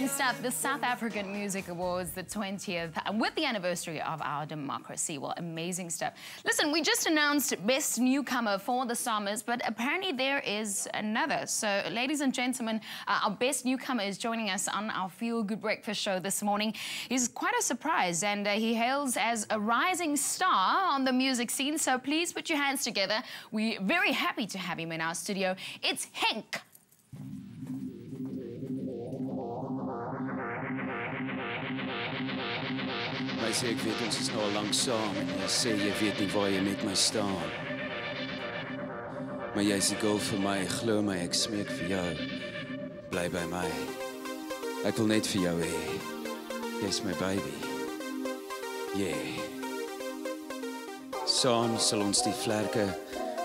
Amazing stuff. The South African Music Awards, the 20th, with the anniversary of our democracy. Well, amazing stuff. Listen, we just announced Best Newcomer for the Psalmist, but apparently there is another. So, ladies and gentlemen, our Best Newcomer is joining us on our Feel Good Breakfast show this morning. He's quite a surprise, and he hails as a rising star on the music scene. So please put your hands together. We're very happy to have him in our studio. It's Henk. Hy sê ek weet ons is nou al lank saam en jy sê jy weet nie waar jy met my staan. Maar jy is die girl vir my, glo my, ek smeek vir jou. Bly by my. Ek wil net vir jou hê. Jy's my baby. Yeah. Saam sal ons die vlerke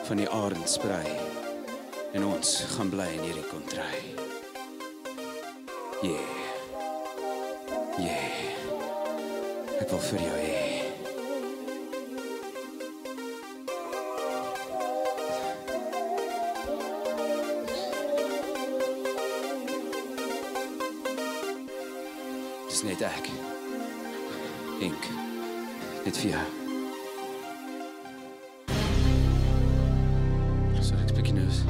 van die arend sprei en ons gaan bly in hierdie kontry. Yeah. Yeah. Ek wil vir jou hê. Dis net ek. Henk. Net vir jou. Sorry, ek's bietjie nerveus.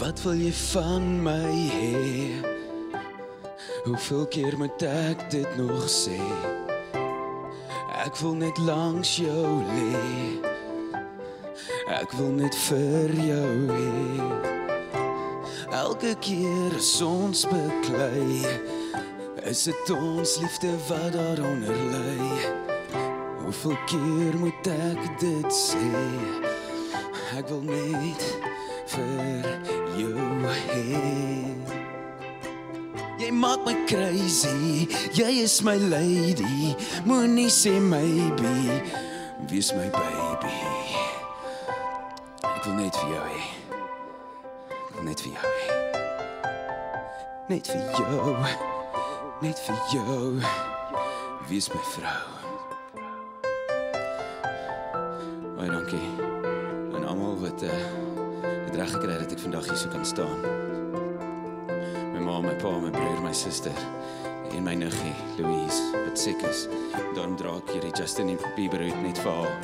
Wat wil jy van my hê? Hoeveel keer moet ek dit nog sê? Ek wil net langs jou lê. Ek wil net vir jou hê. Elke keer as ons beklei, is dit ons liefde wat daaronder lê. Hoeveel keer moet ek dit sê? Ek wil net vir jou hê. Jy maak my crazy, jy is my lady. Moenie sê maybe, wees my baby. Ek wil net vir jou hê. Ek wil net vir jou hê. Net vir jou, net vir jou. Wees my vrou. Baie dankie. En almal wat het reg gekry dat ek vandag hier so kan staan. My ma, my pa, my broer, my suster en my niggie, Louise, wat siek is. Daarom dra ek hierdie Justin Bieber hoed net vir haar.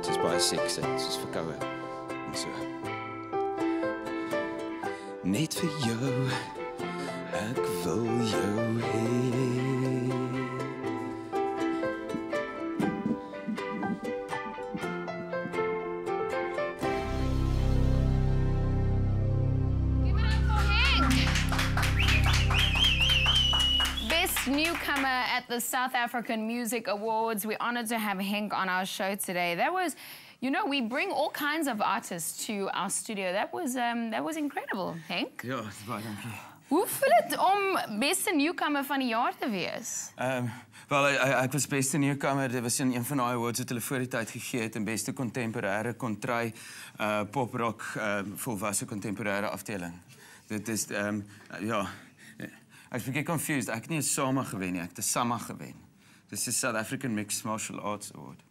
Sy is baie siek, sy is verkoue en so. Net vir jou, ek wil jou hê. Newcomer at the South African Music Awards. We're honored to have Henk on our show today. That was, you know, we bring all kinds of artists to our studio. That was incredible, Henk. Ja, baie dankie. Hoe voel dit om beste newcomer van die jaar te wees? Wel, ek was beste newcomer. Dit was in een van die awards wat hulle voor die tyd gegee het, en beste contemporêre kontry, poprock, volwasse contemporêre afdeling. Dit is, ja. Ek is bietjie confused. Ek het nie 'n SAMA gewen nie, ek het 'n SAMA gewen. Dis die South African Mixed Martial Arts Award.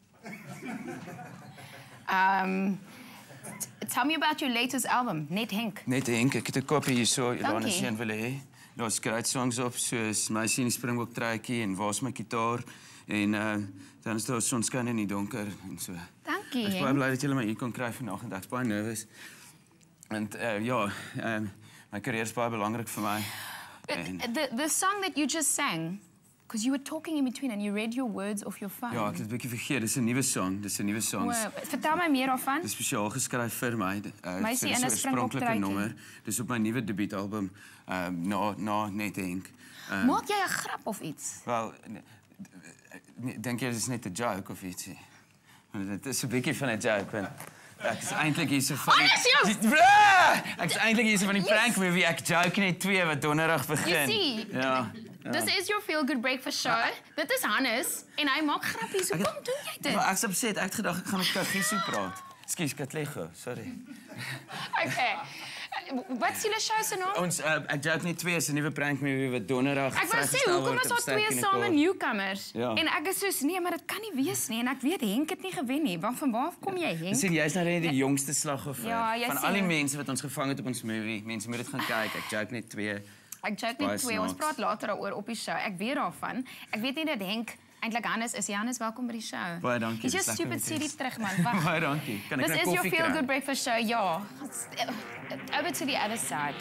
Tell me about your latest album, Net Henk. Net Henk, ek het 'n kopie hierso, Ilana Seen wil hê. Daar's great songs op, soos My Sien die Springbok Truitjie en Waar's my gitaar, en dan is daar Sonskyn in die donker en so. Dankie. Ek is baie bly dat julle my hier kon kry vandag, en ek's baie nervous. Want ja, my carrière is baie belangrik vir my. The song that you just sang, because you were talking in between and you read your words off your phone. Ja, ek het 'n bietjie vergeet. Dis 'n nuwe song. Dis 'n nuwe song. Vertel my meer daarvan. Dis spesiaal geskryf vir my. My Sien in 'n Springbok Truitjie nommer. Dis op my nuwe debuutalbum, na Net Henk. Maak jy 'n grap of iets? Wel, dink jy dit is net 'n joke of ietsie? Want dit is 'n bietjie van 'n joke, want ek is eintlik hier so van Ek is eintlik hier so van die prank movie. Ek joke net 2 wat donderdag begin. You see, ja. This is your Feel Good Breakfast show. Dit is Hannes en hy maak grappies. Hoekom doen jy dit? Maar ek's upset. Ek het gedag ek gaan met Kagiso praat. Ekskuus, Katlego, sorry. Okay. Wat is julle show se naam? Ons ek joke net 2 is 'n nuwe prank movie wat donderdag Ek wou sê, hoekom is daar 2 same newcomers? Ja. En ek is soos, nee, maar dit kan nie wees nie. En ek weet Henk het nie gewen nie. Van waar kom jy, Henk? Sien, jy's nou net die jongste slagoffer Ja, jy van sien. al die mense wat ons gevang het op ons movie. Mense moet dit gaan kyk. Ek joke net 2. Ek joke net 2. Ons praat later daaroor op die show. Ek weet daarvan. Ek weet nie dat Henk eintlik Hannes is. Hannes, welkom by die show. Baie dankie. Is jou dis stupid lekker om te CD terug, man. Wag. Baie dankie. Kan ek This nou is your koffie feel kry? good breakfast show. Ja. Over to the other side.